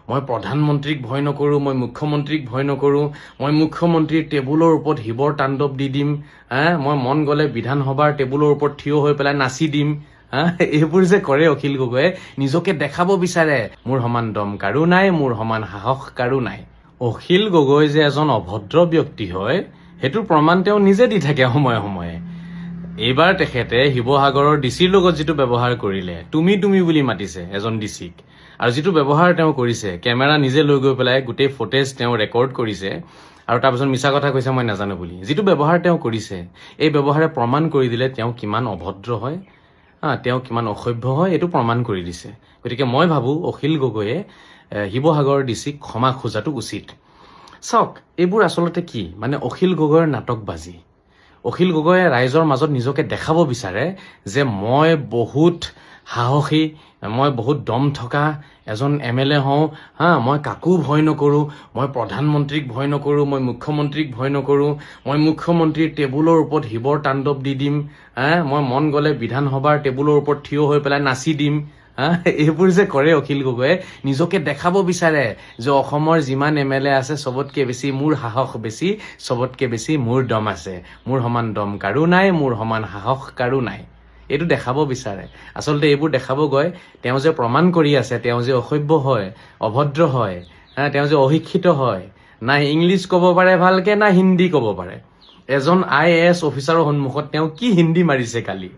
মই প্ৰধানমন্ত্ৰীক ভয় নকৰোঁ, মই মুখ্যমন্ত্ৰীক ভয় নকৰোঁ, মই মুখ্যমন্ত্ৰীৰ টেবুলৰ ওপৰত শিৱৰ তাণ্ডৱ দি দিম, মই মন গ'লে বিধানসভাৰ টেবুলৰ ওপৰত থিয় হৈ পেলাই নাচি দিম। এইবোৰ যে কৰে অখিল গগৈয়ে, নিজকে দেখাব বিচাৰে মোৰ সমান দম কাৰো নাই, মোৰ সমান সাহস কাৰো নাই। অখিল গগৈ যে এজন অভদ্ৰ ব্যক্তি হয় সেইটোৰ প্ৰমাণ তেওঁ নিজে দি থাকে সময়ে সময়ে। এইবাৰ তেখেতে শিৱসাগৰৰ ডিচিৰ লগত যিটো ব্যৱহাৰ কৰিলে, তুমি বুলি মাতিছে এজন ডিচিক, আৰু যিটো ব্যৱহাৰ তেওঁ কৰিছে, কেমেৰা নিজে লৈ গৈ পেলাই গোটেই ফুটেজ তেওঁ ৰেকৰ্ড কৰিছে আৰু তাৰপিছত মিছা কথা কৈছে মই নাজানো বুলি, যিটো ব্যৱহাৰ তেওঁ কৰিছে, এই ব্যৱহাৰে প্ৰমাণ কৰি দিলে তেওঁ কিমান অভদ্ৰ হয়, তেওঁ কিমান অসভ্য হয়, এইটো প্ৰমাণ কৰি দিছে। গতিকে মই ভাবোঁ অখিল গগৈয়ে শিৱসাগৰৰ ডিচিক ক্ষমা খোজাটো উচিত। চাওক, এইবোৰ আচলতে কি মানে অখিল গগৈৰ নাটকবাজি। অখিল গগৈয়ে ৰাইজৰ মাজত নিজকে দেখাব বিচাৰে যে মই বহুত সাহসী, মই বহুত দম থকা এজন MLA হওঁ, মই কাকো ভয় নকৰোঁ, মই প্ৰধানমন্ত্ৰীক ভয় নকৰোঁ, মই মুখ্যমন্ত্ৰীক ভয় নকৰোঁ, মই মুখ্যমন্ত্ৰীৰ টেবুলৰ ওপৰত শিৱৰ তাণ্ডৱ দি দিম, মই মন গ'লে বিধানসভাৰ টেবুলৰ ওপৰত থিয় হৈ পেলাই নাচি দিম। এইবোৰ যে কৰে অখিল গগৈয়ে, নিজকে দেখাব বিচাৰে যে অসমৰ যিমান MLA আছে চবতকে বেছি মোৰ সাহস বেছি, চবতকে বেছি মোৰ দম আছে, মোৰ সমান দম কাৰো নাই, মোৰ সমান সাহস কাৰো নাই। এইটো দেখাব বিচাৰে। আচলতে এইবোৰ দেখাব গৈ তেওঁ যে প্ৰমাণ কৰি আছে তেওঁ যে অসভ্য হয়, অভদ্ৰ হয়, তেওঁ যে অশিক্ষিত হয়, না ইংলিছ ক'ব পাৰে ভালকে না হিন্দী ক'ব পাৰে। এজন IAS অফিচাৰৰ সন্মুখত তেওঁ কি হিন্দী মাৰিছে কালি।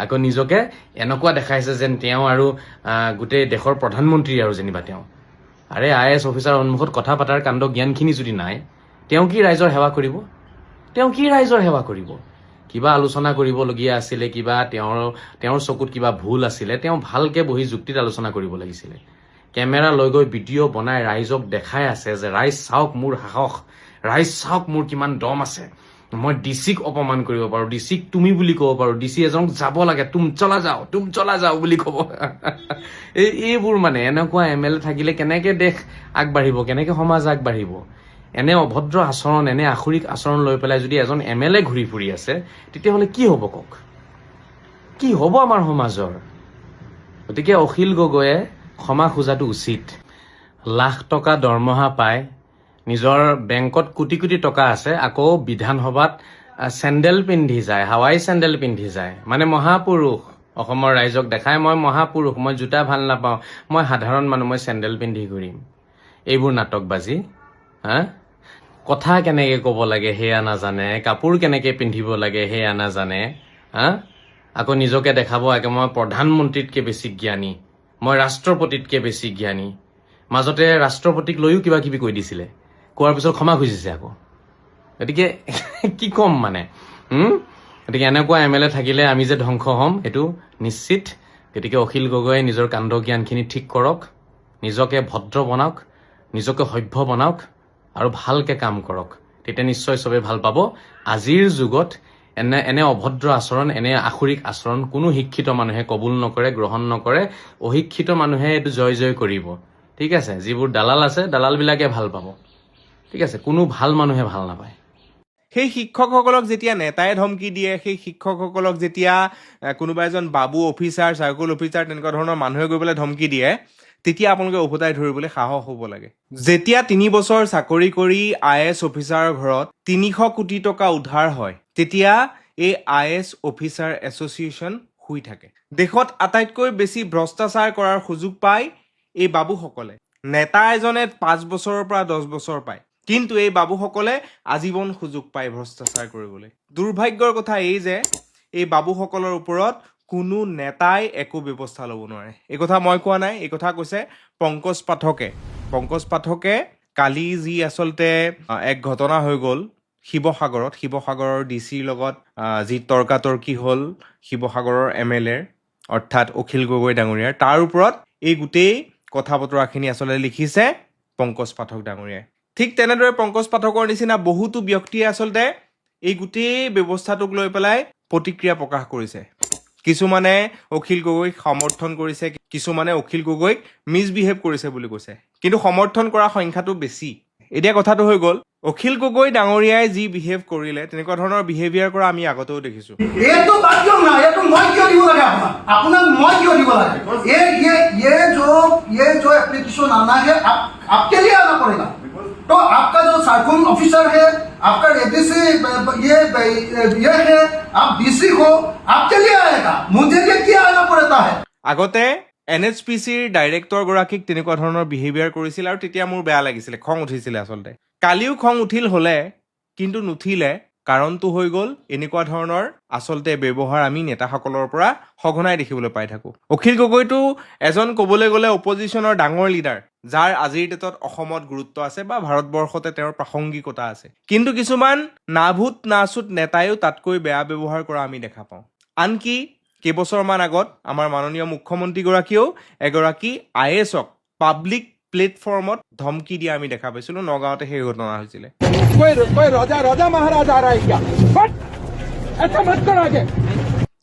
আকৌ নিজকে এনেকুৱা দেখাইছে যেন তেওঁ আৰু গোটেই দেশৰ প্ৰধানমন্ত্ৰী আৰু যেনিবা তেওঁ। আৰে IAS অফিচাৰৰ সন্মুখত কথা পতাৰ কাণ্ড জ্ঞানখিনি যদি নাই, তেওঁ কি ৰাইজৰ সেৱা কৰিব? তেওঁ কি ৰাইজৰ সেৱা কৰিব? কিবা আলোচনা কৰিবলগীয়া আছিলে, কিবা তেওঁৰ চকুত কিবা ভুল আছিলে, তেওঁ ভালকে বহি যুক্তিত আলোচনা কৰিব লাগিছিলে। কেমেৰা লৈ গৈ ভিডিঅ' বনাই ৰাইজক দেখাই আছে যে ৰাইজ চাওক মোৰ সাহস, ৰাইজ চাওক মোৰ কিমান দম আছে, মই ডিচিক অপমান কৰিব পাৰোঁ, ডিচিক তুমি বুলি ক'ব পাৰোঁ, ডিচি এজনক যাব লাগে তুম চলা যাও বুলি ক'ব। এইবোৰ মানে এনেকুৱা MLA থাকিলে কেনেকে দেশ আগবাঢ়িব, কেনেকে সমাজ আগবাঢ়িব? এনে অভদ্ৰ আচৰণ, এনে আসুৰিক আচৰণ লৈ পেলাই যদি এজন MLA ঘূৰি ফুৰি আছে, তেতিয়াহ'লে কি হ'ব কওক? কি হ'ব আমাৰ সমাজৰ? গতিকে অখিল গগৈয়ে ক্ষমা খোজাটো উচিত। লাখ টকা দৰমহা পায়, নিজৰ বেংকত কোটি কোটি টকা আছে, আকৌ বিধানসভাত চেণ্ডেল পিন্ধি যায়, হাৱাই চেণ্ডেল পিন্ধি যায়, মানে মহাপুৰুষ। অসমৰ ৰাইজক দেখায় মই মহাপুৰুষ, মই জোতা ভাল নাপাওঁ, মই সাধাৰণ মানুহ, মই চেণ্ডেল পিন্ধি ঘূৰিম। এইবোৰ নাটকবাজি। কথা কেনেকে ক'ব লাগে সেয়া নাজানে, কাপোৰ কেনেকে পিন্ধিব লাগে সেয়া নাজানে। আকৌ নিজকে দেখাব একে মই প্ৰধানমন্ত্ৰীতকে বেছি জ্ঞানী, মই ৰাষ্ট্ৰপতিতকে বেছি জ্ঞানী। মাজতে ৰাষ্ট্ৰপতিক লৈও কিবা কিবি কৈ দিছিলে, কোৱাৰ পিছত ক্ষমা খুজিছে আকৌ। গতিকে কি ক'ম মানে। গতিকে এনেকুৱা MLA থাকিলে আমি যে ধ্বংস হ'ম এইটো নিশ্চিত। গতিকে অখিল গগৈয়ে নিজৰ কাণ্ড জ্ঞানখিনি ঠিক কৰক, নিজকে ভদ্ৰ বনাওক, নিজকে সভ্য বনাওক আৰু ভালকে কাম কৰক, তেতিয়া নিশ্চয় চবেই ভাল পাব। আজিৰ যুগত এনে অভদ্ৰ আচৰণ, এনে আসুৰিক আচৰণ কোনো শিক্ষিত মানুহে কবুল নকৰে, গ্ৰহণ নকৰে। অশিক্ষিত মানুহে এইটো জয় কৰিব। ঠিক আছে, যিবোৰ দালাল আছে দালালবিলাকে ভাল পাব। ঠিক আছে, কোনো ভাল মানুহে ভাল নাপায়। সেই শিক্ষকসকলক যেতিয়া নেতাই ধমকি দিয়ে, সেই শিক্ষকসকলক যেতিয়া কোনোবা এজন বাবু অফিচাৰ, চাৰ্কল অফিচাৰ, তেনেকুৱা ধৰণৰ মানুহে গৈ পেলাই ধমকি দিয়ে, তেতিয়া আপোনালোকে উভতাই ধৰিবলৈ সাহস হ'ব লাগে। যেতিয়া 3 বছৰ চাকৰি কৰি IAS অফিচাৰৰ ঘৰত 300 কোটি টকা উদ্ধাৰ হয়, তেতিয়া এই IAS অফিচাৰ এছ'চিয়েশ্যন শুই থাকে। দেশত আটাইতকৈ বেছি ভ্ৰষ্টাচাৰ কৰাৰ সুযোগ পায় এই বাবুসকলে। নেতা এজনে 5 বছৰৰ পৰা 10 বছৰ পায়, কিন্তু এই বাবুসকলে আজীৱন সুযোগ পায় ভ্ৰষ্টাচাৰ কৰিবলৈ। দুৰ্ভাগ্যৰ কথা এই যে এই বাবুসকলৰ ওপৰত কোনো নেতাই একো ব্যৱস্থা ল'ব নোৱাৰে। এই কথা মই কোৱা নাই, এই কথা কৈছে পংকজ পাঠকে। পংকজ পাঠকে কালি যি আচলতে এক ঘটনা হৈ গ'ল শিৱসাগৰৰ ডিচিৰ লগত যি তৰ্কাতৰ্কি হ'ল শিৱসাগৰৰ MLA অৰ্থাৎ অখিল গগৈ ডাঙৰীয়াৰ, তাৰ ওপৰত এই গোটেই কথা বতৰাখিনি আচলতে লিখিছে পংকজ পাঠক ডাঙৰীয়াই। ঠিক তেনেদৰে পংকজ পাঠকৰ নিচিনা বহুতো ব্যক্তিয়ে আচলতে এই গোটেই ব্যৱস্থাটোক লৈ পেলাই প্ৰতিক্ৰিয়া প্ৰকাশ কৰিছে। কিছুমানে অখিল গগৈক সমৰ্থন কৰিছে, কিছুমানে অখিল গগৈক মিছবিহেভ কৰিছে বুলি কৈছে, কিন্তু সমৰ্থন কৰা সংখ্যাটো বেছি। এতিয়া কথাটো হৈ গ'ল অখিল গগৈ ডাঙৰীয়াই যি বিহেভ কৰিলে তেনেকুৱা ধৰণৰ বিহেভিয়াৰ কৰা আমি আগতেও দেখিছোঁ এইটো বাদ দিয়ক না এইটো মই কিয় দিব লাগে আপোনাক মই কিয় দিব লাগে ये जो एप्लीकेशन आना है आपके लिए आना पड़ेगा तो आपका जो सर्कल ऑफिसर है आपका एडीसी ये है आप डीसी हो आपके लिए आएगा मुझे लिए क्या आना पड़ता है আগতে NHPCৰ ডাইৰেক্টৰ গৰাকীক তেনেকুৱা ধৰণৰ বিহেভিয়াৰ কৰিছিল আৰু তেতিয়া মোৰ বেয়া লাগিছিলে খং উঠিছিলে আচলতে কালিও খং উঠিল হলে কিন্তু নুঠিলে কাৰণটো হৈ গ'ল এনেকুৱা ধৰণৰ আচলতে ব্যৱহাৰ আমি নেতাসকলৰ পৰা সঘনাই দেখিবলৈ পাই থাকোঁ অখিল গগৈটো এজন ক'বলৈ গ'লে অপজিশ্যনৰ ডাঙৰ লিডাৰ যাৰ আজিৰ ডেটত অসমত গুৰুত্ব আছে বা ভাৰতবৰ্ষতে তেওঁৰ প্ৰাসংগিকতা আছে কিন্তু কিছুমান নাভূত নাচুত নেতায়ো তাতকৈ বেয়া ব্যৱহাৰ কৰা আমি দেখা পাওঁ আনকি কেইবছৰমান আগত আমাৰ মাননীয় মুখ্যমন্ত্ৰীগৰাকীয়েও এগৰাকী IASক পাব্লিক প্লেটফৰ্মত ধমকি দিয়া আমি দেখা পাইছিলোঁ নগাঁৱতে সেই ঘটনা হৈছিলে कोई राजा महाराज आ रहा है क्या बट ऐसा मत कर आगे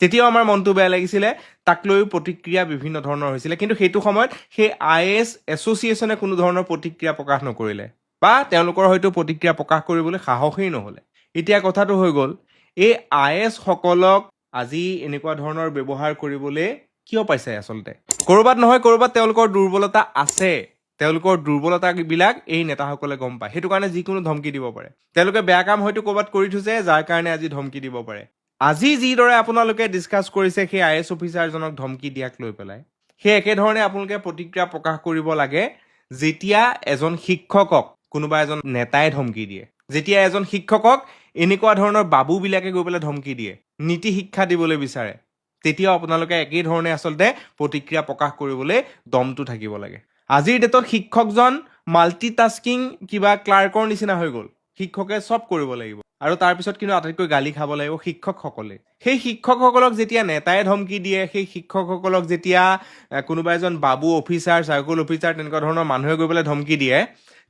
তেতিয়াও আমাৰ মনটো বেয়া লাগিছিলে তাক লৈও প্ৰতিক্ৰিয়া বিভিন্ন ধৰণৰ হৈছিলে কিন্তু সেইটো সময়ত সেই IAS এছ'চিয়েশ্যনে কোনো ধৰণৰ প্ৰতিক্ৰিয়া প্ৰকাশ নকৰিলে বা তেওঁলোকৰ হয়তো প্ৰতিক্ৰিয়া প্ৰকাশ কৰিবলৈ সাহসেই নহ'লে এতিয়া কথাটো হৈ গ'ল এই IAS সকলক আজি এনেকুৱা ধৰণৰ ব্যৱহাৰ কৰিবলৈ কিয় পাইছে আচলতে ক'ৰবাত নহয় ক'ৰবাত তেওঁলোকৰ দুৰ্বলতা আছে তেওঁলোকৰ দুৰ্বলতাবিলাক এই নেতাসকলে গম পায় সেইটো কাৰণে যিকোনো ধমকি দিব পাৰে তেওঁলোকে বেয়া কাম হয়তো ক'ৰবাত কৰি থৈছে যাৰ কাৰণে আজি ধমকি দিব পাৰে আজি যিদৰে আপোনালোকে ডিছকাছ কৰিছে সেই IAS অফিচাৰজনক ধমকি দিয়াক লৈ পেলাই সেই একেধৰণে আপোনালোকে প্ৰতিক্ৰিয়া প্ৰকাশ কৰিব লাগে যেতিয়া এজন শিক্ষকক কোনোবা এজন নেতাই ধমকি দিয়ে যেতিয়া এজন শিক্ষকক এনেকুৱা ধৰণৰ বাবুবিলাকে গৈ পেলাই ধমকি দিয়ে নীতি শিক্ষা দিবলৈ বিচাৰে তেতিয়াও আপোনালোকে একেই ধৰণে আচলতে প্ৰতিক্ৰিয়া প্ৰকাশ কৰিবলৈ দমটো থাকিব লাগে আজিৰ ডেটত শিক্ষকজন মাল্টিটাস্কিং কিবা ক্লাৰ্কৰ নিচিনা হৈ গ'ল শিক্ষকে চব কৰিব লাগিব আৰু তাৰপিছত কিন্তু আটাইতকৈ গালি খাব লাগিব শিক্ষকসকলে সেই শিক্ষকসকলক যেতিয়া নেতাই ধমকি দিয়ে সেই শিক্ষকসকলক যেতিয়া কোনোবা এজন বাবু অফিচাৰ চাৰ্কল অফিচাৰ তেনেকুৱা ধৰণৰ মানুহে গৈ পেলাই ধমকি দিয়ে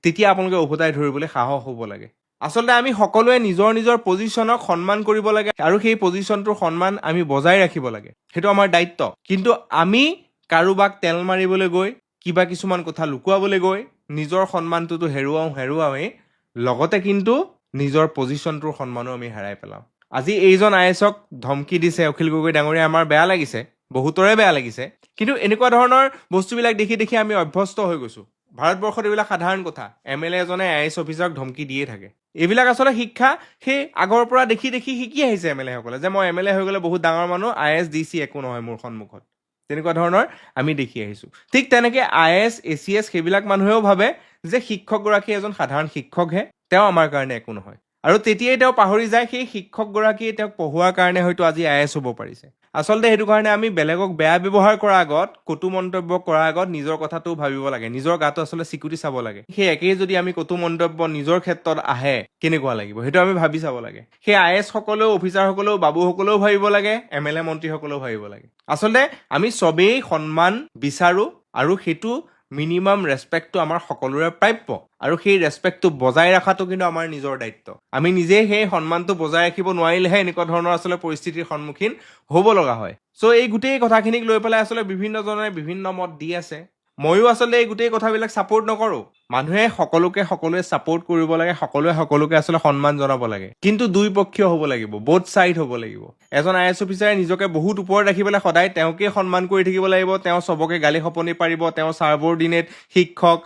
তেতিয়া আপোনালোকে উভতাই ধৰিবলৈ সাহস হ'ব লাগে আচলতে আমি সকলোৱে নিজৰ নিজৰ পজিশ্যনক সন্মান কৰিব লাগে আৰু সেই পজিশ্যনটোৰ সন্মান আমি বজাই ৰাখিব লাগে সেইটো আমাৰ দায়িত্ব কিন্তু আমি কাৰোবাক তেল মাৰিবলৈ গৈ কিবা কিছুমান কথা লুকুৱাবলৈ গৈ নিজৰ সন্মানটোতো হেৰুৱাওঁৱেই লগতে কিন্তু নিজৰ পজিশ্যনটোৰ সন্মানো আমি হেৰাই পেলাওঁ আজি এইজন IASক ধমকি দিছে অখিল গগৈ ডাঙৰীয়া আমাৰ বেয়া লাগিছে বহুতৰে বেয়া লাগিছে কিন্তু এনেকুৱা ধৰণৰ বস্তুবিলাক দেখি দেখি আমি অভ্যস্ত হৈ গৈছোঁ ভাৰতবৰ্ষত এইবিলাক সাধাৰণ কথা MLA এজনে IAS অফিচাৰক ধমকি দিয়ে থাকে এইবিলাক আচলতে শিক্ষা সেই আগৰ পৰা দেখি দেখি শিকি আহিছে MLA সকলে যে মই MLA হৈ গ'লে বহুত ডাঙৰ মানুহ IAS DC একো নহয় মোৰ সন্মুখত তেনেকুৱা ধৰণৰ আমি দেখি আহিছোঁ ঠিক তেনেকৈ IAS ACS সেইবিলাক মানুহেও ভাবে যে শিক্ষকগৰাকী এজন সাধাৰণ শিক্ষকহে তেওঁ আমাৰ কাৰণে একো নহয় আৰু তেতিয়াই তেওঁ পাহৰি যায় সেই শিক্ষকগৰাকীয়ে তেওঁক পঢ়োৱাৰ কাৰণে হয়তো আজি IAS হ'ব পাৰিছে আচলতে সেইটো কাৰণে আমি বেলেগক বেয়া ব্যৱহাৰ কৰাৰ আগত কটু মন্তব্য কৰাৰ আগত নিজৰ কথাটো ভাবিব লাগে নিজৰ গাটো আচলতে চিকুটি চাব লাগে সেই একেই যদি আমি কটু মন্তব্য নিজৰ ক্ষেত্ৰত আহে কেনেকুৱা লাগিব সেইটো আমি ভাবি চাব লাগে সেই IAS সকলেও অফিচাৰসকলেও বাবুসকলেও ভাবিব লাগে MLA মন্ত্ৰীসকলেও ভাবিব লাগে আচলতে আমি চবেই সন্মান বিচাৰোঁ আৰু সেইটো মিনিমাম ৰেচপেক্টটো আমাৰ সকলোৰে প্ৰাপ্য আৰু সেই ৰেচপেক্টটো বজাই ৰখাটো কিন্তু আমাৰ নিজৰ দায়িত্ব আমি নিজে সেই সন্মানটো বজাই ৰাখিব নোৱাৰিলেহে এনেকুৱা ধৰণৰ আচলতে পৰিস্থিতিৰ সন্মুখীন হ'ব লগা হয় চ' এই গোটেই কথাখিনিক লৈ পেলাই আচলতে বিভিন্নজনে বিভিন্ন মত দি আছে ময়ো আচলতে এই গোটেই কথাবিলাক ছাপোৰ্ট নকৰোঁ মানুহে সকলোৱে ছাপোৰ্ট কৰিব লাগে সকলোকে আচলতে সন্মান জনাব লাগে কিন্তু দুই পক্ষীয় হ'ব লাগিব বোথ ছাইড হ'ব লাগিব এজন IAS অফিচাৰে নিজকে বহুত ওপৰত ৰাখি পেলাই সদায় তেওঁকে সন্মান কৰি থাকিব লাগিব তেওঁ চবকে গালি খপনি পাৰিব তেওঁ ছাবঅৰ্ডিনেট শিক্ষক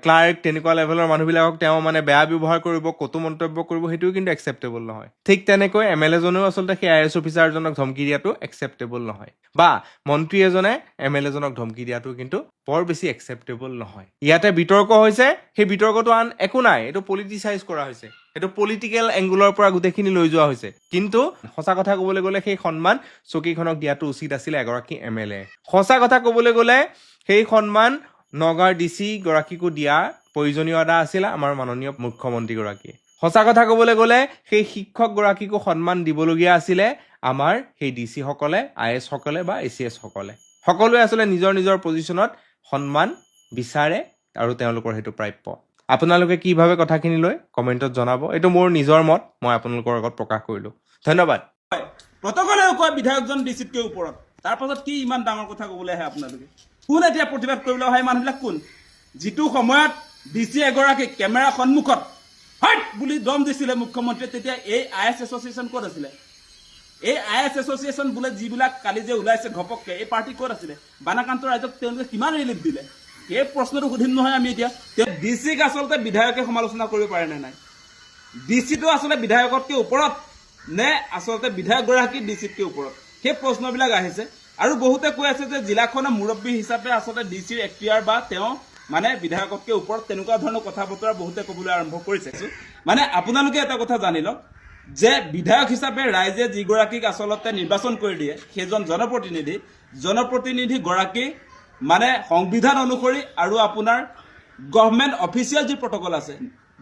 ক্লাৰ্ক তেনেকুৱা লেভেলৰ মানুহবিলাকক তেওঁ মানে বেয়া ব্যৱহাৰ কৰিব কটু মন্তব্য কৰিব সেইটোও কিন্তু একচেপ্টেবল নহয় ঠিক তেনেকৈ MLA জনেও আচলতে সেই IAS অফিচাৰজনক ধমকি দিয়াটো একচেপ্টেবল নহয় বা মন্ত্ৰী এজনে MLA জনক ধমকি দিয়াটো কিন্তু বৰ বেছি একচেপ্টেবল নহয় ইয়াতে বিতৰ্ক হৈছে সেই বিতৰ্কটো আন একো নাই এইটো পলিটিচাইজ কৰা হৈছে এইটো পলিটিকেল এংগুলৰ পৰা গোটেইখিনি লৈ যোৱা হৈছে কিন্তু সঁচা কথা ক'বলৈ গ'লে সেই সন্মান চকীখনক দিয়াটো উচিত আছিলে এগৰাকী MLA সঁচা কথা ক'বলৈ গ'লে সেই সন্মান নগাঁৱৰ DC গৰাকীকো দিয়া প্ৰয়োজনীয়তা আছিল আমাৰ মাননীয় মুখ্যমন্ত্ৰীগৰাকীয়ে সঁচা কথা ক'বলৈ গ'লে সেই শিক্ষকগৰাকীকো সন্মান দিবলগীয়া আছিলে আমাৰ সেই DC সকলে IAS সকলে বা ACS সকলে সকলোৱে আচলতে নিজৰ নিজৰ পজিশ্যনত সন্মান বিচাৰে আৰু তেওঁলোকৰ সেইটো প্ৰাপ্য আপোনালোকে কি ভাবে কথাখিনি লৈ কমেণ্টত জনাব এইটো মোৰ নিজৰ মত মই আপোনালোকৰ আগত প্ৰকাশ কৰিলোঁ ধন্যবাদ প্ৰটকলেও কয় বিধায়কজন ডিচিতকৈ ওপৰত তাৰ পাছত কি ইমান ডাঙৰ কথা ক'বলৈ আহে আপোনালোকে কোন এতিয়া প্ৰতিবাদ কৰিবলৈ অহা মানুহবিলাক কোন যিটো সময়ত ডিচি এগৰাকী কেমেৰা সন্মুখত হট বুলি দম দিছিলে মুখ্যমন্ত্ৰীয়ে তেতিয়া এই IS এছ'চিয়েশ্যন ক'ত আছিলে এই IS এছ'চিয়েশ্যন বোলে যিবিলাক কালি যে ওলাইছে ঘপককে এই পাৰ্টি ক'ত আছিলে বানাকান্ত ৰাইজক তেওঁলোকে কিমান ৰিলিফ দিলে এই প্ৰশ্নটো সুধিম নহয় আমি এতিয়া ডিচিক আচলতে বিধায়কে সমালোচনা কৰিব পাৰে নে নাই ডিচিটো আচলতে বিধায়কতকৈ ওপৰত নে আচলতে বিধায়কগৰাকী ডিচিতকৈ ওপৰত সেই প্ৰশ্নবিলাক আহিছে আৰু বহুতে কৈ আছে যে জিলাখনৰ মুৰব্বী হিচাপে আচলতে ডিচিৰ এক্টিয়াৰ বা তেওঁ মানে বিধায়কতকৈ ওপৰত তেনেকুৱা ধৰণৰ কথা বতৰা বহুতে ক'বলৈ আৰম্ভ কৰিছে মানে আপোনালোকে এটা কথা জানি লওক যে বিধায়ক হিচাপে ৰাইজে যিগৰাকীক আচলতে নিৰ্বাচন কৰি দিয়ে সেইজন জনপ্ৰতিনিধি গৰাকী মানে সংবিধান অনুসৰি আৰু আপোনাৰ গভৰ্ণমেণ্ট অফিচিয়েল যি প্ৰট'কল আছে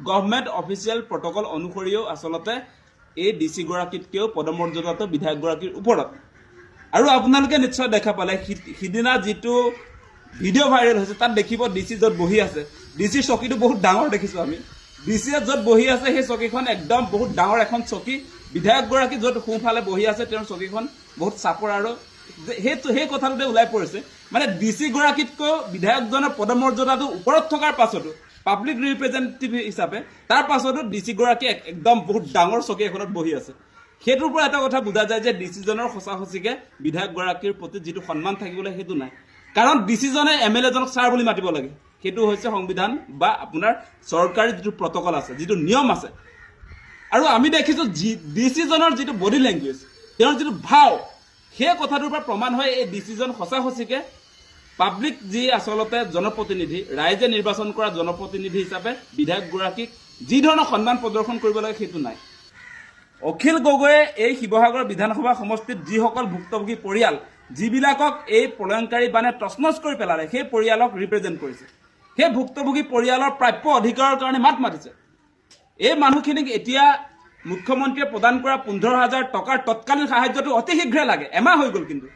গভৰ্ণমেণ্ট অফিচিয়েল প্ৰট'কল অনুসৰিও আচলতে এই ডিচি গৰাকীতকৈও পদমৰ্যাদাটো বিধায়কগৰাকীৰ ওপৰত আৰু আপোনালোকে নিশ্চয় দেখা পালে সিদিনা যিটো ভিডিঅ' ভাইৰেল হৈছে তাত দেখিব ডিচি য'ত বহি আছে ডিচিৰ চকীটো বহুত ডাঙৰ দেখিছোঁ আমি ডিচিয়ে য'ত বহি আছে সেই চকীখন একদম বহুত ডাঙৰ এখন চকী বিধায়কগৰাকী য'ত সোঁফালে বহি আছে তেওঁৰ চকীখন বহুত চাপৰ আৰু সেই কথাটোতে ওলাই পৰিছে মানে ডিচি গৰাকীতকৈ বিধায়কজনৰ পদমৰ্যাদাটো ওপৰত থকাৰ পাছতো পাব্লিক ৰিপ্ৰেজেণ্টেটিভ হিচাপে তাৰ পাছতো ডিচি গৰাকী একদম বহুত ডাঙৰ চকী এখনত বহি আছে সেইটোৰ পৰা এটা কথা বুজা যায় যে ডিচিজনৰ সঁচা সঁচিকে বিধায়কগৰাকীৰ প্ৰতি যিটো সন্মান থাকিবলৈ সেইটো নাই কাৰণ ডিচিজনে MLA জনক ছাৰ বুলি মাতিব লাগে সেইটো হৈছে সংবিধান বা আপোনাৰ চৰকাৰী যিটো প্ৰট'কল আছে যিটো নিয়ম আছে আৰু আমি দেখিছোঁ ডিচিজনৰ যিটো বডি লেংগুৱেজ তেওঁৰ যিটো ভাও সেই কথাটোৰ পৰা প্ৰমাণ হয় এই ডিচিজন সঁচা সঁচিকে পাব্লিক যি আচলতে জনপ্ৰতিনিধি ৰাইজে নিৰ্বাচন কৰা জনপ্ৰতিনিধি হিচাপে বিধায়কগৰাকীক যি ধৰণৰ সন্মান প্ৰদৰ্শন কৰিব লাগে সেইটো নাই অখিল গগৈয়ে এই শিৱসাগৰ বিধানসভা সমষ্টিত যিসকল ভুক্তভোগী পৰিয়াল যিবিলাকক এই প্ৰলয়ংকাৰী বানে তছনছ কৰি পেলালে সেই পৰিয়ালক ৰিপ্ৰেজেণ্ট কৰিছে সেই ভুক্তভোগী পৰিয়ালৰ প্ৰাপ্য অধিকাৰৰ কাৰণে মাত মাতিছে এই মানুহখিনিক এতিয়া মুখ্যমন্ত্ৰীয়ে প্ৰদান কৰা 15,000 টকাৰ তৎকালীন সাহায্যটো অতি শীঘ্ৰে লাগে এমাহ হৈ গ'ল কিন্তু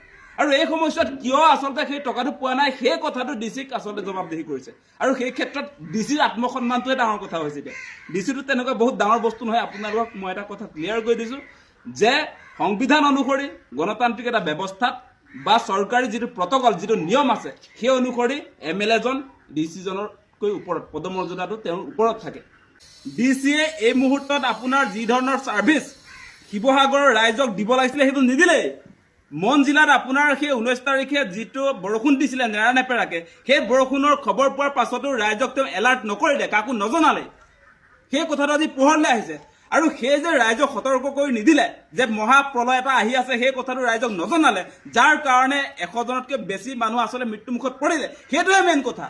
আৰু এই সময়ছোৱাত কিয় আচলতে সেই টকাটো পোৱা নাই সেই কথাটো ডিচিক আচলতে জবাবদিহি কৰিছে আৰু সেই ক্ষেত্ৰত ডিচিৰ আত্মসন্মানটোৱে ডাঙৰ কথা হৈছে এতিয়া ডিচিটো তেনেকুৱা বহুত ডাঙৰ বস্তু নহয় আপোনালোকক মই এটা কথা ক্লিয়াৰ কৰি দিছোঁ যে সংবিধান অনুসৰি গণতান্ত্ৰিক এটা ব্যৱস্থাত বা চৰকাৰী যিটো প্ৰট'কল যিটো নিয়ম আছে সেই অনুসৰি MLA জন ডিচিজনতকৈ ওপৰত পদমৰ্যাদাটো তেওঁৰ ওপৰত থাকে ডিচিয়ে এই মুহূৰ্তত আপোনাৰ যি ধৰণৰ ছাৰ্ভিচ শিৱসাগৰৰ ৰাইজক দিব লাগিছিলে সেইটো নিদিলেই মন জিলাত আপোনাৰ সেই 19 তাৰিখে যিটো বৰষুণ দিছিলে নেৰানেপেৰাকে সেই বৰষুণৰ খবৰ পোৱাৰ পাছতো ৰাইজক তেওঁ এলাৰ্ট নকৰিলে কাকো নজনালে সেই কথাটো আজি পোহৰলৈ আহিছে আৰু সেই যে ৰাইজক সতৰ্ক কৰি নিদিলে যে মহাপ্ৰলয় এটা আহি আছে সেই কথাটো ৰাইজক নজনালে যাৰ কাৰণে 100 জনতকৈ বেছি মানুহ আচলতে মৃত্যুমুখত পৰিলে সেইটোৱে মেইন কথা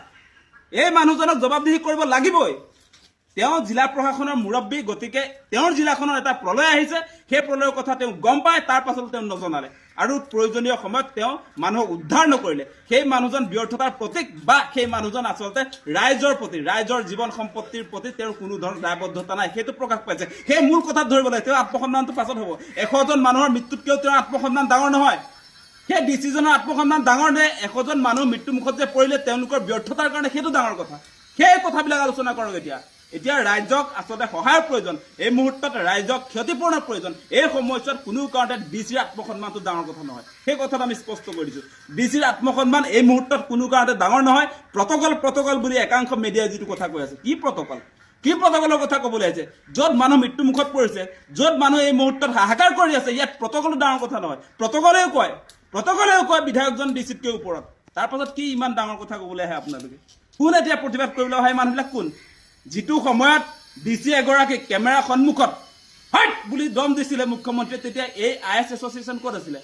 এই মানুহজনক জবাবদিহি কৰিব লাগিবই তেওঁ জিলা প্ৰশাসনৰ মুৰব্বী গতিকে তেওঁৰ জিলাখনৰ এটা প্ৰলয় আহিছে সেই প্ৰলয়ৰ কথা তেওঁ গম পায় তাৰ পাছত তেওঁ নজনালে আৰু প্ৰয়োজনীয় সময়ত তেওঁ মানুহক উদ্ধাৰ নকৰিলে সেই মানুহজন ব্যৰ্থতাৰ প্ৰতীক বা সেই মানুহজন আচলতে ৰাইজৰ প্ৰতি ৰাইজৰ জীৱন সম্পত্তিৰ প্ৰতি তেওঁৰ কোনো ধৰণৰ দায়বদ্ধতা নাই সেইটো প্ৰকাশ পাইছে সেই মূল কথাত ধৰিব লাগে তেওঁ আত্মসন্মানটো পাছত হ'ব 100 জন মানুহৰ মৃত্যুতকৈও তেওঁৰ আত্মসন্মান ডাঙৰ নহয় সেই ডিচিজনৰ আত্মসন্মান ডাঙৰ নে 100 জন মানুহ মৃত্যুমুখত যে পৰিলে তেওঁলোকৰ ব্যৰ্থতাৰ কাৰণে সেইটো ডাঙৰ কথা সেই কথাবিলাক আলোচনা কৰক এতিয়া ৰাইজক আচলতে সহায়ৰ প্ৰয়োজন এই মুহূৰ্তত ৰাইজক ক্ষতিপূৰণৰ প্ৰয়োজন এই সময়ছোৱাত কোনো কাৰণতে ডিচিৰ আত্মসন্মানটো ডাঙৰ কথা নহয় সেই কথাটো আমি স্পষ্ট কৰি দিছোঁ ডিচিৰ আত্মসন্মান এই মুহূৰ্তত কোনো কাৰণতে ডাঙৰ নহয় প্ৰট'কল বুলি একাংশ মিডিয়াই যিটো কথা কৈ আছে কি প্ৰট'কলৰ কথা ক'বলৈ আহিছে য'ত মানুহ মৃত্যুমুখত পৰিছে য'ত মানুহ এই মুহূৰ্তত হাহাকাৰ কৰি আছে ইয়াত প্ৰট'কলো ডাঙৰ কথা নহয় প্ৰট'কলেও কয় বিধায়কজন ডিচিতকৈ ওপৰত তাৰ পাছত কি ইমান ডাঙৰ কথা ক'বলৈ আহে আপোনালোকে কোন এতিয়া প্ৰতিবাদ কৰিবলৈ অহা মানুহবিলাক কোন যিটো সময়ত ডিচি এগৰাকী কেমেৰা সন্মুখত হট বুলি দম দিছিলে মুখ্যমন্ত্ৰীয়ে তেতিয়া এই IS এছ'চিয়েশ্যন ক'ত আছিলে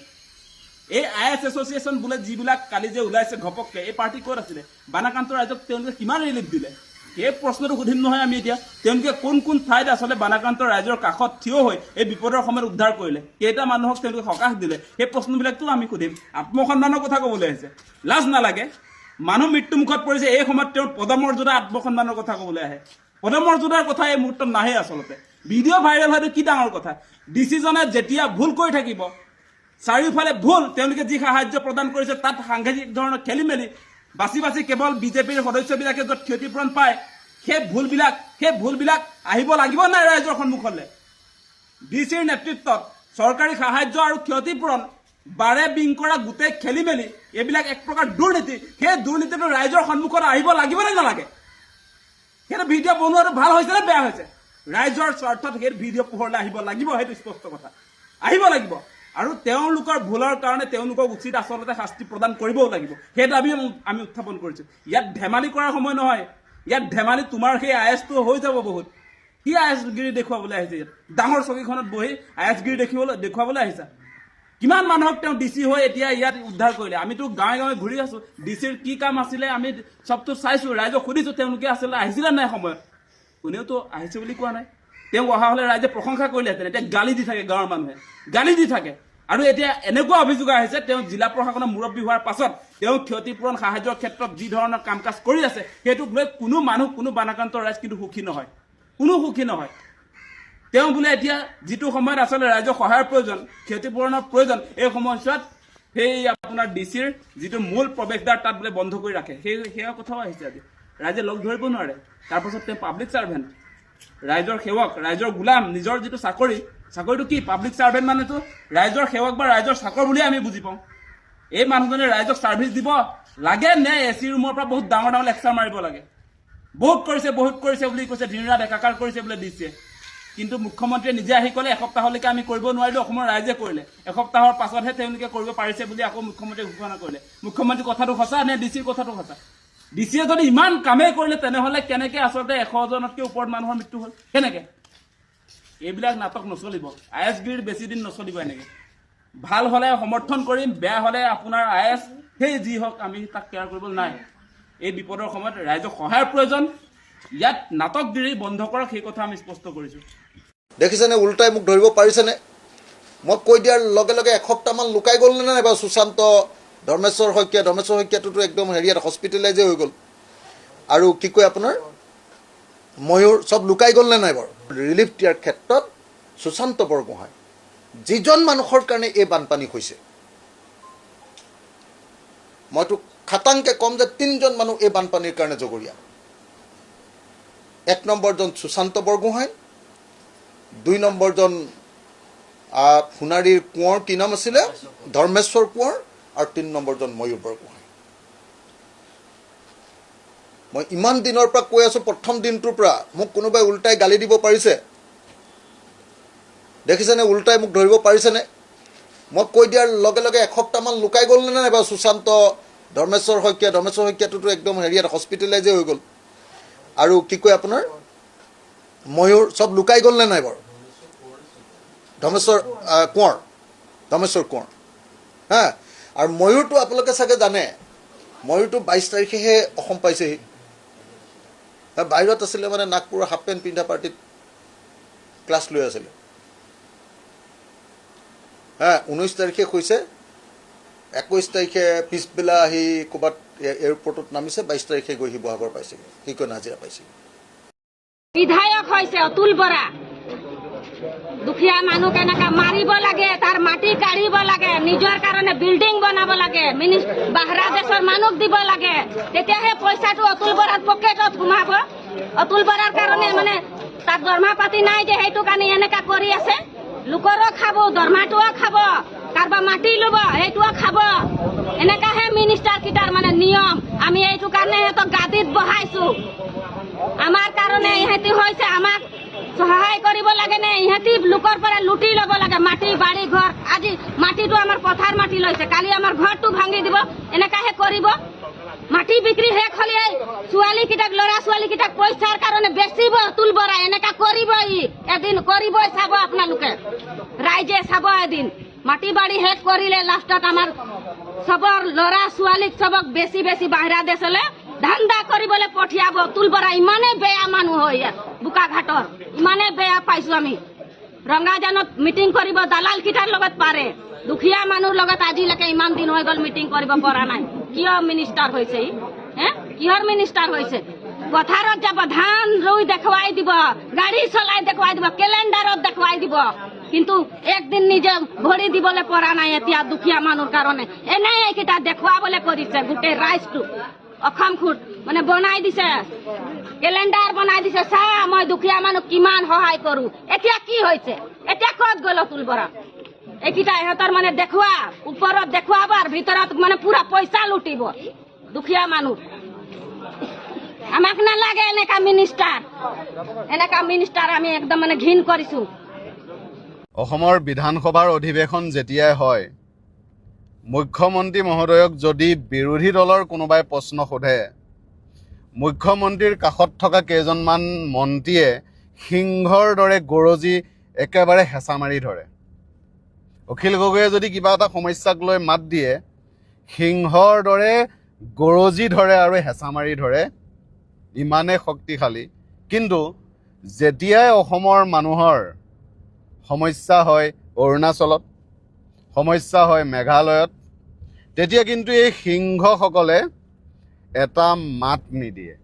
এই IS এছ'চিয়েশ্যন বোলে যিবিলাক কালি যে ওলাইছে ঘপককে এই পাৰ্টি ক'ত আছিলে বানাকান্ত ৰাইজক তেওঁলোকে কিমান ৰিলিফ দিলে সেই প্ৰশ্নটো সুধিম নহয় আমি এতিয়া তেওঁলোকে কোন ঠাইত আচলতে বানাকান্ত ৰাইজৰ কাষত থিয় হৈ এই বিপদৰ সময়ত উদ্ধাৰ কৰিলে কেইটা মানুহক তেওঁলোকে সকাহ দিলে সেই প্ৰশ্নবিলাকতো আমি সুধিম আত্মসন্মানৰ কথা ক'বলৈ আহিছে লাজ নালাগে মানুহ মৃত্যুমুখত পৰিছে এই সময়ত তেওঁৰ পদমৰ্যাদা আত্মসন্মানৰ কথা ক'বলৈ আহে পদমৰ্যাদাৰ কথা এই মুহূৰ্তত নাহে আচলতে ভিডিঅ' ভাইৰেল হয়তো কি ডাঙৰ কথা ডিচিজনে যেতিয়া ভুল কৰি থাকিব চাৰিওফালে ভুল তেওঁলোকে যি সাহায্য প্ৰদান কৰিছে তাত সাংঘাতিক ধৰণৰ খেলি মেলি বাছি কেৱল বিজেপিৰ সদস্যবিলাকে য'ত ক্ষতিপূৰণ পায় সেই ভুলবিলাক আহিব লাগিব নাই ৰাইজৰ সন্মুখলৈ ডিচিৰ নেতৃত্বত চৰকাৰী সাহায্য আৰু ক্ষতিপূৰণ বাৰে বিং কৰা গোটেই খেলি মেলি এইবিলাক এক প্ৰকাৰ দুৰ্নীতি সেই দুৰ্নীতিটো ৰাইজৰ সন্মুখত আহিব লাগিব নে নালাগে সেইটো ভিডিঅ' বনোৱাটো ভাল হৈছে নে বেয়া হৈছে? ৰাইজৰ স্বাৰ্থত সেই ভিডিঅ' পোহৰলৈ আহিব লাগিব, সেইটো স্পষ্ট কথা, আহিব লাগিব। আৰু তেওঁলোকৰ ভুলৰ কাৰণে তেওঁলোকক উচিত আচলতে শাস্তি প্ৰদান কৰিবও লাগিব, সেই দাবী আমি উত্থাপন কৰিছোঁ। ইয়াত ধেমালি কৰাৰ সময় নহয়, ইয়াত ধেমালি তোমাৰ সেই আইএছটো হৈ যাব বহুত। কি আইএছগিৰি দেখুৱাবলৈ আহিছে? ইয়াত ডাঙৰ চকীখনত বহি আইএছগিৰি দেখুৱাবলৈ আহিছা? কিমান মানুহক তেওঁ ডিচি হৈ এতিয়া ইয়াত উদ্ধাৰ কৰিলে? আমিতো গাঁৱে গাঁৱে ঘূৰি আছো, ডিচিৰ কি কাম আছিলে আমি চবটো চাইছো, ৰাইজক সুধিছো তেওঁলোকে আচলতে আহিছিলে নাই সময়ত? কোনেওতো আহিছে বুলি কোৱা নাই। তেওঁ অহা হলে ৰাইজে প্ৰশংসা কৰিলেহেঁতেন, এতিয়া গালি দি থাকে, গাঁৱৰ মানুহে গালি দি থাকে। আৰু এতিয়া এনেকুৱা অভিযোগ আহিছে তেওঁ জিলা প্ৰশাসনৰ মুৰব্বী হোৱাৰ পাছত তেওঁ ক্ষতিপূৰণ সাহায্যৰ ক্ষেত্ৰত যি ধৰণৰ কাম কাজ কৰি আছে সেইটোক লৈ কোনো মানুহ, কোনো বানাক্ৰান্ত ৰাইজ কিন্তু সুখী নহয়, কোনো সুখী নহয়। তেওঁ বোলে এতিয়া যিটো সময়ত আচলতে ৰাইজৰ সহায়ৰ প্ৰয়োজন, ক্ষতিপূৰণৰ প্ৰয়োজন, এই সময়ছোৱাত সেই আপোনাৰ ডিচিৰ যিটো মূল প্ৰৱেশদ্বাৰ তাত বোলে বন্ধ কৰি ৰাখে, সেয়া কথাও আহিছে। আজি ৰাইজে লগ ধৰিব নোৱাৰে। তাৰপাছত তেওঁ পাব্লিক ছাৰ্ভেণ্ট, ৰাইজৰ সেৱক, ৰাইজৰ গোলাম, নিজৰ যিটো চাকৰিটো কি? পাব্লিক ছাৰ্ভেণ্ট মানেতো ৰাইজৰ সেৱক বা ৰাইজৰ চাকৰ বুলিয়ে আমি বুজি পাওঁ। এই মানুহজনে ৰাইজক ছাৰ্ভিচ দিব লাগে নে এচি ৰুমৰ পৰা বহুত ডাঙৰ ডাঙৰ লেকচাৰ মাৰিব লাগে? বহুত কৰিছে বুলি কৈছে, দিনৰাত একাকাৰ কৰিছে বোলে ডিচিয়ে। কিন্তু মুখ্যমন্ত্ৰীয়ে নিজে আহি ক'লে এসপ্তাহলৈকে আমি কৰিব নোৱাৰিলোঁ, অসমৰ ৰাইজে কৰিলে। এসপ্তাহৰ পাছতহে তেওঁলোকে কৰিব পাৰিছে বুলি আকৌ মুখ্যমন্ত্ৰীয়ে ঘোষণা কৰিলে। মুখ্যমন্ত্ৰীৰ কথাটো সঁচা নে ডিচিৰ কথাটো সঁচা? ডিচিয়ে যদি ইমান কামেই কৰিলে তেনেহ'লে কেনেকৈ আচলতে 100জনতকৈ ওপৰত মানুহৰ মৃত্যু হ'ল? কেনেকৈ? এইবিলাক নাটক নচলিব, আইএছগিৰিৰ বেছি দিন নচলিব এনেকৈ। ভাল হ'লে সমৰ্থন কৰিম, বেয়া হ'লে আপোনাৰ আইএছ সেই যি হওক আমি তাক কেয়াৰ কৰিব নাই। এই বিপদৰ সময়ত ৰাইজক সহায়ৰ প্ৰয়োজন, ইয়াত নাটকগিৰি বন্ধ কৰক, সেই কথা আমি স্পষ্ট কৰিছোঁ। দেখিছেনে উল্টাই মোক ধৰিব পাৰিছেনে? মই কৈ দিয়াৰ লগে লগে এসপ্তাহমান লুকাই গ'ল নে নাই বাৰু সুশান্ত ধৰ্মেশ্বৰ শইকীয়াটোতো একদম হেৰিয়াত হস্পিটেলাইজে হৈ গ'ল। আৰু কি কয় আপোনাৰ ময়ূৰ, চব লুকাই গ'ল নে নাই বাৰু? ৰিলিফ দিয়াৰ ক্ষেত্ৰত সুশান্ত বৰগোহাঁই যিজন মানুহৰ কাৰণে এই বানপানী হৈছে, মইতো খাটাংকে ক'ম যে 3জন মানুহ এই বানপানীৰ কাৰণে জগৰীয়া। 1 নম্বৰজন সুশান্ত বৰগোহাঁই, 2 নম্বৰজন সোণাৰীৰ কোঁৱৰ, কি নাম আছিলে, ধৰ্মেশ্বৰ কোঁৱৰ, আৰু 3 নম্বৰজন ময়ূৰ বৰগোহাঁই। মই ইমান দিনৰ পৰা কৈ আছোঁ, প্ৰথম দিনটোৰ পৰা মোক কোনোবাই উল্টাই গালি দিব পাৰিছে? দেখিছেনে উল্টাই মোক ধৰিব পাৰিছেনে? মই কৈ দিয়াৰ লগে লগে এসপ্তাহমান লুকাই গ'ল নে নাই বাৰু সুশান্ত ধৰ্মেশ্বৰ শইকীয়াটোতো একদম হেৰিয়াত হস্পিটেলাইজে হৈ গ'ল। আৰু কি কয় আপোনাৰ ময়ূৰ, চব লুকাই গ'ল নে নাই বাৰু? ধৰ্মেশ্বৰ কোঁৱৰ হা। আৰু ময়ূৰটো আপোনালোকে চাগে জানে, ময়ূৰটো 22 তাৰিখেহে অসম পাইছেহি। বাহিৰত আছিলে, মানে নাগপুৰৰ হাফ পেণ্ট পিন্ধা পাৰ্টিত ক্লাছ লৈ আছিলে। 19 তাৰিখে কৈছে, 21 তাৰিখে পিছবেলা আহি ক'ৰবাত এয়াৰপৰ্টত নামিছে, 22 তাৰিখে গৈ শিৱসাগৰ পাইছেগৈ, কি কয় নাজিৰা পাইছেগৈ। বিধায়ক হৈছে অতুল বৰা। দুখীয়া মানুহ কেনেকা মাৰিব লাগে, তাৰ মাটি কাঢ়িব লাগে, নিজৰ কাৰণে বিল্ডিং বনাব লাগে, বাংলাদেশৰ মানুহ দিব লাগে, তেতিয়াহে পইচাটো অতুল বৰাৰ পকেটত সোমাব। অতুল বৰাৰ কাৰণে মানে তাত দৰমহা পাতি নাই যে, সেইটো কাৰণে এনেকা কৰি আছে। লোকৰো খাব, দৰমহাটোও খাব, কাৰোবাৰ মাটি ল'ব, সেইটোও খাব। এনেকাহে মিনিষ্টাৰ কেইটাৰ মানে নিয়ম। আমি এইটো কাৰণে সিহঁতক গাদীত বহাইছো। আমাৰ কাৰণে ইহঁতি হৈছে, আমাক সহায় কৰিব লাগে নে? ইহঁতি লোকৰ পৰা লুটি ল'ব লাগে মাটি, বাৰী, ঘৰ। আজি মাটিটো আমাৰ পথাৰ মাটি লৈছে, কালি আমাৰ ঘৰটো ভাঙি দিব, এনেকাহে কৰিব। মাটি বিক্ৰী শেষ হ'লে ছোৱালীকেইটাক, ল'ৰা ছোৱালীকেইটাক পইচাৰ কাৰণে বেচিব অতুল বৰা। এনেকা কৰিব, এদিন কৰিবই, চাব আপোনালোকে, ৰাইজে চাব এদিন। মাটি বাৰী শেষ কৰিলে লাষ্টত আমাৰ চবৰ ল'ৰা ছোৱালীক চবক বেছি বাহিৰা দেশলৈ ধান্দা কৰিবলৈ পঠিয়াব অতুল বৰা। ইমানে বেয়া মানুহ হয় ইয়াত বোকাঘাটৰ, ইমানে বেয়া পাইছো আমি। ৰঙাজানত মিটিং কৰিব দালাল কেইটাৰ লগত পাৰে, দুখীয়া মানুহৰ লগত আজিলৈকে ইমান দিন হৈ গ'ল মিটিং কৰিব পৰা নাই। কিয় মিনিষ্টাৰ হৈছে? কিহৰ মিনিষ্টাৰ হৈছে? পথাৰত যাব, ধান ৰুই দেখুৱাই দিব, গাড়ী চলাই দেখুৱাই দিব, কেলেণ্ডাৰত দেখুৱাই দিব, কিন্তু একদিন নিজে ভৰি দিবলৈ পৰা নাই এতিয়া দুখীয়া মানুহৰ কাৰণে। এনে এইকেইটা দেখুৱাবলৈ কৰিছে গোটেই ৰাইজটো। অসম খুট মানে বনাই দিছে, কেলেণ্ডাৰ বনাই দিছে, চা মই দুখীয়া মানুহ কিমান সহায় কৰো। এতিয়া কি হৈছে? এতিয়া ক'ত গ'ল অতুল বৰা? এইকেইটা ইহঁতৰ মানে দেখুৱা, ওপৰত দেখুৱাব আৰু ভিতৰত মানে পুৰা পইচা লুটিব দুখীয়া মানুহ। আমাক নালাগে এনেকা মিনিষ্টাৰ আমি একদম মানে ঘিণ কৰিছো। অসমৰ বিধানসভাৰ অধিৱেশন যেতিয়াই হয়, মুখ্যমন্ত্ৰী মহোদয়ক যদি বিৰোধী দলৰ কোনোবাই প্ৰশ্ন সোধে, মুখ্যমন্ত্ৰীৰ কাষত থকা কেইজনমান মন্ত্ৰীয়ে সিংহৰ দৰে গৰজি একেবাৰে হেঁচা মাৰি ধৰে। অখিল গগৈয়ে যদি কিবা এটা সমস্যাক লৈ মাত দিয়ে, সিংহৰ দৰে গৰজি ধৰে আৰু হেঁচা মাৰি ধৰে, ইমানেই শক্তিশালী। কিন্তু যেতিয়াই অসমৰ মানুহৰ সমস্যা হয় অৰুণাচলত, সমস্যা হয় মেঘালয়ত, তেতিয়া কিন্তু এই সিংহসকলে এটা মাত নিদিয়ে।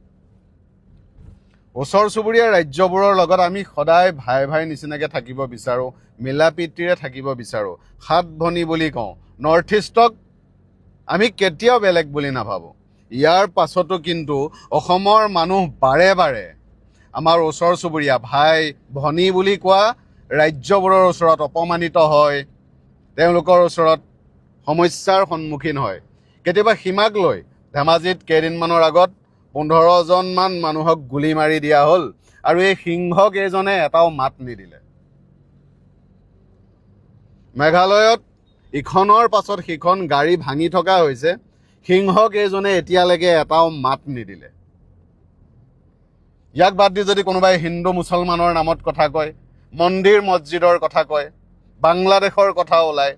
ওচৰ চুবুৰীয়া ৰাজ্যবোৰৰ লগত আমি সদায় ভাই ভাই নিচিনাকৈ থাকিব বিচাৰোঁ, মিলা প্ৰীতিৰে থাকিব বিচাৰোঁ, সাত ভনী বুলি কওঁ। নৰ্থ ইষ্টক আমি কেতিয়াও বেলেগ বুলি নাভাবোঁ। ইয়াৰ পাছতো কিন্তু অসমৰ মানুহ বাৰে বাৰে আমাৰ ওচৰ চুবুৰীয়া ভাই ভনী বুলি কোৱা ৰাজ্যবোৰৰ ওচৰত অপমানিত হয়, তেওঁলোকৰ ওচৰত সমস্যাৰ সন্মুখীন হয়। কেতিয়াবা সীমাক লৈ ধেমাজিত কেইদিনমানৰ আগত 15জনমান মানুহক গুলি মাৰি দিয়া হ'ল আৰু এই সিংহকেইজনে এটাও মাত নিদিলে। মেঘালয়ত ইখনৰ পাছত সিখন গাড়ী ভাঙি থকা হৈছে, সিংহকেইজনে এতিয়ালৈকে এটাও মাত নিদিলে। ইয়াক বাদ দি যদি কোনোবাই হিন্দু মুছলমানৰ নামত কথা কয়, মন্দিৰ মছজিদৰ কথা কয়, বাংলাদেশৰ কথা ওলায়,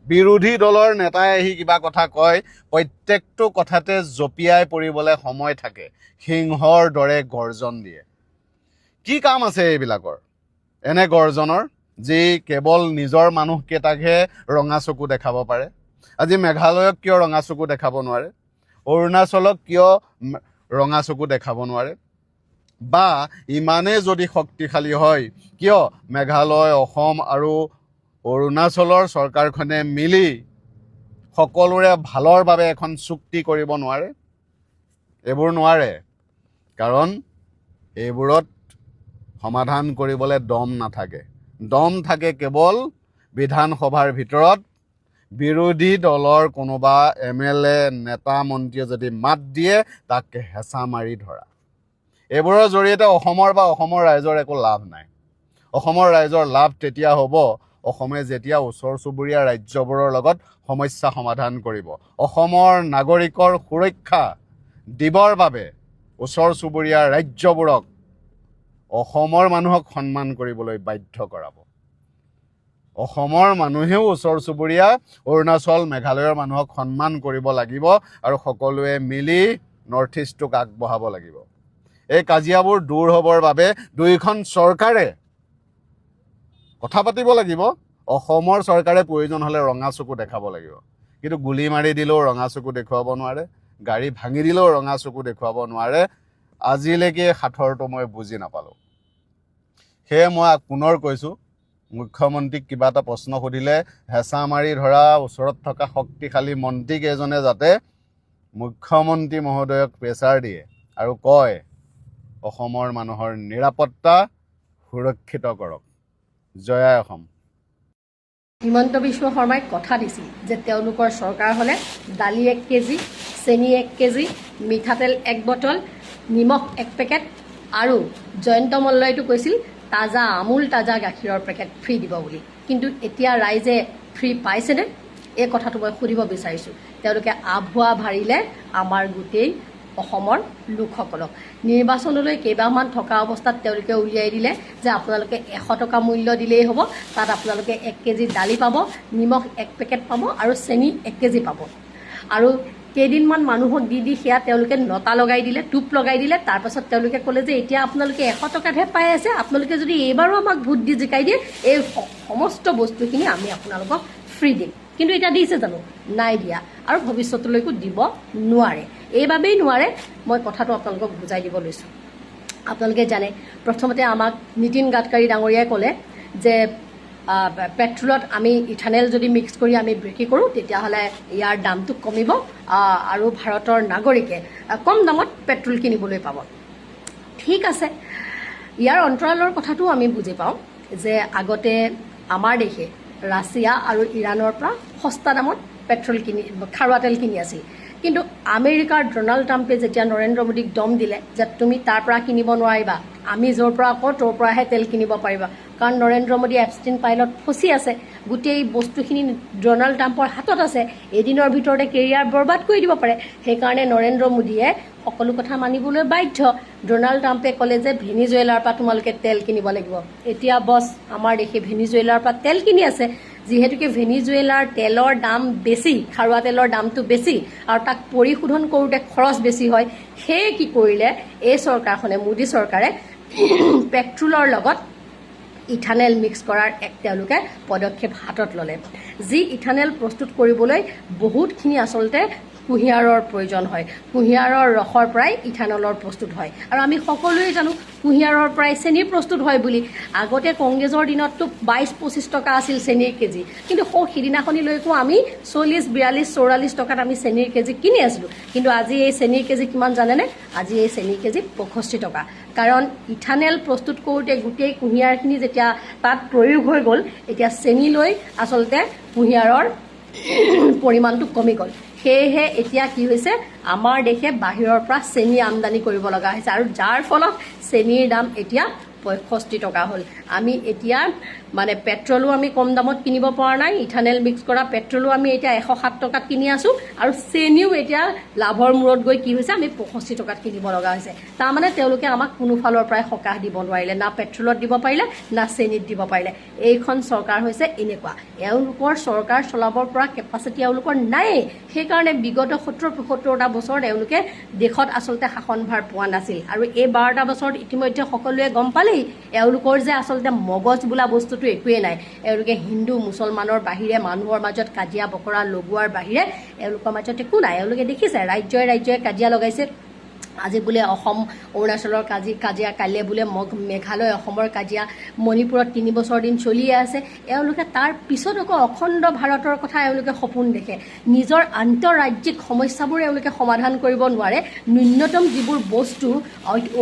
বিৰোধী দলৰ নেতাই আহি কিবা কথা কয়, প্ৰত্যেকটো কথাতে জঁপিয়াই পৰিবলৈ সময় থাকে, সিংহৰ দৰে গৰ্জন দিয়ে। কি কাম আছে এইবিলাকৰ এনে গৰ্জনৰ, যি কেৱল নিজৰ মানুহকেইটাকহে ৰঙা চকু দেখাব পাৰে? আজি মেঘালয়ক কিয় ৰঙা চকু দেখাব নোৱাৰে? অৰুণাচলক কিয় ৰঙা চকু দেখাব নোৱাৰে? বা ইমানেই যদি শক্তিশালী হয়, কিয় মেঘালয়, অসম আৰু অৰুণাচলৰ চৰকাৰখনে মিলি সকলোৰে ভালৰ বাবে এখন চুক্তি কৰিব নোৱাৰে? এইবোৰ নোৱাৰে, কাৰণ এইবোৰত সমাধান কৰিবলৈ দম নাথাকে। দম থাকে কেৱল বিধানসভাৰ ভিতৰত বিৰোধী দলৰ কোনোবা MLA নেতা মন্ত্ৰীয়ে যদি মাত দিয়ে, তাক হেঁচা মাৰি ধৰা। এইবোৰৰ জৰিয়তে অসমৰ বা অসমৰ ৰাইজৰ একো লাভ নাই। অসমৰ ৰাইজৰ লাভ তেতিয়া হ'ব, অসমে যেতিয়া ওচৰ চুবুৰীয়া ৰাজ্যবোৰৰ লগত সমস্যা সমাধান কৰিব। অসমৰ নাগৰিকৰ সুৰক্ষা দিবৰ বাবে ওচৰ চুবুৰীয়া ৰাজ্যবোৰক অসমৰ মানুহক সন্মান কৰিবলৈ বাধ্য কৰাব। অসমৰ মানুহেও ওচৰ চুবুৰীয়া অৰুণাচল, মেঘালয়ৰ মানুহক সন্মান কৰিব লাগিব আৰু সকলোৱে মিলি নৰ্থ ইষ্টক আগবঢ়াব লাগিব। এই কাজিয়াবোৰ দূৰ হ'বৰ বাবে দুয়োখন চৰকাৰে কথা পাতিব লাগিব। অসমৰ চৰকাৰে প্ৰয়োজন হ'লে ৰঙা চকু দেখাব লাগিব, কিন্তু গুলি মাৰি দিলেও ৰঙা চকু দেখুৱাব নোৱাৰে, গাড়ী ভাঙি দিলেও ৰঙা চকু দেখুৱাব নোৱাৰে। আজিলৈকে সাঁথৰটো মই বুজি নাপালোঁ। সেয়ে মই পুনৰ কৈছোঁ, মুখ্যমন্ত্ৰীক কিবা এটা প্ৰশ্ন সুধিলে হেঁচা মাৰি ধৰা ওচৰত থকা শক্তিশালী মন্ত্ৰীকেইজনে যাতে মুখ্যমন্ত্ৰী মহোদয়ক প্ৰেছাৰ দিয়ে আৰু কয় অসমৰ মানুহৰ নিৰাপত্তা সুৰক্ষিত কৰক। জয় অসম। হিমন্ত বিশ্ব শৰ্মাই কথা দিছিল যে তেওঁলোকৰ চৰকাৰ হ'লে দালি 1 কেজি, চেনি 1 কেজি, মিঠাতেল 1 বটল, নিমখ 1 পেকেট আৰু জয়ন্ত মল্লয়টো কৈছিল তাজা আমুল তাজা গাখীৰৰ পেকেট ফ্ৰী দিব বুলি। কিন্তু এতিয়া ৰাইজে ফ্ৰী পাইছেনে? এই কথাটো মই সুধিব বিচাৰিছোঁ। তেওঁলোকে আভুৱা ভাৰিলে আমাৰ গোটেই অসমৰ লোকসকলক। নিৰ্বাচনলৈ কেইবামান থকা অৱস্থাত তেওঁলোকে উলিয়াই দিলে যে আপোনালোকে 100 টকা মূল্য দিলেই হ'ব, তাত আপোনালোকে 1 কেজি দালি পাব, নিমখ 1 পেকেট পাব আৰু চেনি 1 কেজি পাব। আৰু কেইদিনমান মানুহক দি সেয়া তেওঁলোকে নটা লগাই দিলে, টোপ লগাই দিলে। তাৰপাছত তেওঁলোকে ক'লে যে এতিয়া আপোনালোকে 100 টকাতহে পাই আছে, আপোনালোকে যদি এইবাৰো আমাক ভোট দি জিকাই দিয়ে, এই সমস্ত বস্তুখিনি আমি আপোনালোকক ফ্ৰী দিম। কিন্তু এতিয়া দিছে জানো? নাই দিয়া, আৰু ভৱিষ্যতলৈকো দিব নোৱাৰে। এইবাবেই নোৱাৰে, মই কথাটো আপোনালোকক বুজাই দিব লৈছোঁ। আপোনালোকে জানে, প্ৰথমতে আমাক নীতিন গাডকাৰী ডাঙৰীয়াই ক'লে যে পেট্ৰলত আমি ইথানেল যদি মিক্স কৰি আমি বিক্ৰী কৰোঁ, তেতিয়াহ'লে ইয়াৰ দামটো কমিব আৰু ভাৰতৰ নাগৰিকে কম দামত পেট্ৰল কিনিবলৈ পাব। ঠিক আছে, ইয়াৰ অন্তৰালৰ কথাটো আমি বুজি পাওঁ যে আগতে আমাৰ দেশে ৰাছিয়া আৰু ইৰাণৰ পৰা সস্তা দামত পেট্ৰল খাৰুৱা তেল কিনি আছিল। কিন্তু আমেৰিকাৰ ডোনাল্ড ট্ৰাম্পে যেতিয়া নৰেন্দ্ৰ মোদীক দম দিলে যে তুমি তাৰ পৰা কিনিব নোৱাৰিবা, আমি য'ৰ পৰা কওঁ তোৰ পৰাহে তেল কিনিব পাৰিবা, কাৰণ নৰেন্দ্ৰ মোদী এপষ্টিন পাইলত ফচি আছে, গোটেই বস্তুখিনি ডোনাল্ড ট্ৰাম্পৰ হাতত আছে, এদিনৰ ভিতৰতে কেৰিয়াৰ বৰবাদ কৰি দিব পাৰে। সেইকাৰণে নৰেন্দ্ৰ মোদীয়ে সকলো কথা মানিবলৈ বাধ্য। ডোনাল্ড ট্ৰাম্পে ক'লে যে ভেনিজুৱেলাৰ পৰা তোমালোকে তেল কিনিব লাগিব। এতিয়া বছ আমাৰ দেশে ভেনিজুৱেলাৰ পৰা তেল কিনি আছে, যিহেতুকে ভেনিজুৱেলাৰ তেলৰ দাম বেছি, খাৰুৱা তেলৰ দামটো বেছি আৰু তাক পৰিশোধন কৰোঁতে খৰচ বেছি হয়। সেয়ে কি কৰিলে এই চৰকাৰখনে, মোদী চৰকাৰে পেট্ৰলৰ লগত ইথানেল মিক্স কৰাৰ তেওঁলোকে পদক্ষেপ হাতত ল'লে। যি ইথানেল প্ৰস্তুত কৰিবলৈ বহুতখিনি আচলতে কুঁহিয়াৰৰ প্ৰয়োজন হয়। কুঁহিয়াৰৰ ৰসৰ পৰাই ইথানলৰ প্ৰস্তুত হয় আৰু আমি সকলোৱে জানো কুঁহিয়াৰৰ পৰাই চেনি প্ৰস্তুত হয় বুলি। আগতে কংগ্ৰেছৰ দিনততো 22-25 টকা আছিল চেনিৰ কেজি, কিন্তু সিদিনাখনিলৈকো আমি 40, 42, 44 টকাত আমি চেনিৰ কেজি কিনি আছিলোঁ। কিন্তু আজি এই চেনিৰ কেজি কিমান জানেনে? আজি এই চেনিৰ কেজি 65 টকা। কাৰণ ইথানেল প্ৰস্তুত কৰোঁতে গোটেই কুঁহিয়াৰখিনি যেতিয়া তাত প্ৰয়োগ হৈ গ'ল, এতিয়া চেনিলৈ আচলতে কুঁহিয়াৰৰ পৰিমাণটো কমি গ'ল। সেয়েহে এতিয়া কি হৈছে, আমাৰ দেশে বাহিৰৰ পৰা চেনি আমদানি কৰিব লগা হৈছে আৰু যাৰ ফলত চেনিৰ দাম এতিয়া 65 টকা হ'ল। আমি এতিয়া মানে পেট্ৰলো আমি কম দামত কিনিব পৰা নাই, ইথানেল মিক্স কৰা পেট্ৰলো আমি এতিয়া 107 টকাত কিনি আছোঁ আৰু চেনিও এতিয়া লাভৰ মূৰত গৈ কি হৈছে, আমি 65 টকাত কিনিব লগা হৈছে। তাৰমানে তেওঁলোকে আমাক কোনো ফালৰ পৰাই সকাহ দিব নোৱাৰিলে, না পেট্ৰলত দিব পাৰিলে, না চেনিত দিব পাৰিলে। এইখন চৰকাৰ হৈছে এনেকুৱা, এওঁলোকৰ চৰকাৰ চলাবৰ পৰা কেপাচিটি এওঁলোকৰ নায়েই। সেইকাৰণে বিগত 70-75টা বছৰ এওঁলোকে দেশত আচলতে শাসনভাৰ পোৱা নাছিল আৰু এই 12টা বছৰত ইতিমধ্যে সকলোৱে গম পালেই এওঁলোকৰ যে আচলতে মগজ বোলা বস্তুটো একোৱেই নাই। এওঁলোকে হিন্দু মুছলমানৰ বাহিৰে মানুহৰ মাজত কাজিয়া বকৰা লগোৱাৰ বাহিৰে এওঁলোকৰ মাজত একো নাই। এওঁলোকে দেখিছে ৰাজ্যই কাজিয়া লগাইছে। আজি বোলে অসম অৰুণাচলৰ কাজিয়া, কাইলৈ বোলে মেঘালয় অসমৰ কাজিয়া, মণিপুৰত 3 বছৰ দিন চলিয়ে আছে। এওঁলোকে তাৰ পিছত আকৌ অখণ্ড ভাৰতৰ কথা এওঁলোকে সপোন দেখে। নিজৰ আন্তঃৰাজ্যিক সমস্যাবোৰ এওঁলোকে সমাধান কৰিব নোৱাৰে। ন্যূনতম যিবোৰ বস্তু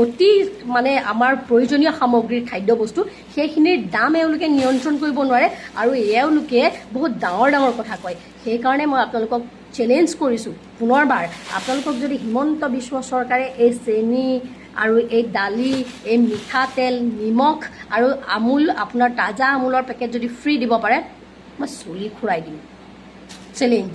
অতি মানে আমাৰ প্ৰয়োজনীয় সামগ্ৰীৰ খাদ্যবস্তু, সেইখিনিৰ দাম এওঁলোকে নিয়ন্ত্ৰণ কৰিব নোৱাৰে আৰু এওঁলোকে বহুত ডাঙৰ ডাঙৰ কথা কয়। সেইকাৰণে মই আপোনালোকক চেলেঞ্জ কৰিছোঁ পুনৰবাৰ, আপোনালোকক যদি হিমন্ত বিশ্ব চৰকাৰে এই চেনি আৰু এই দালি, এই মিঠাতেল, নিমখ আৰু আমুল, আপোনাৰ তাজা আমুলৰ পেকেট যদি ফ্ৰী দিব পাৰে, মই চুলি খুৰাই দিম। চেলেঞ্জ।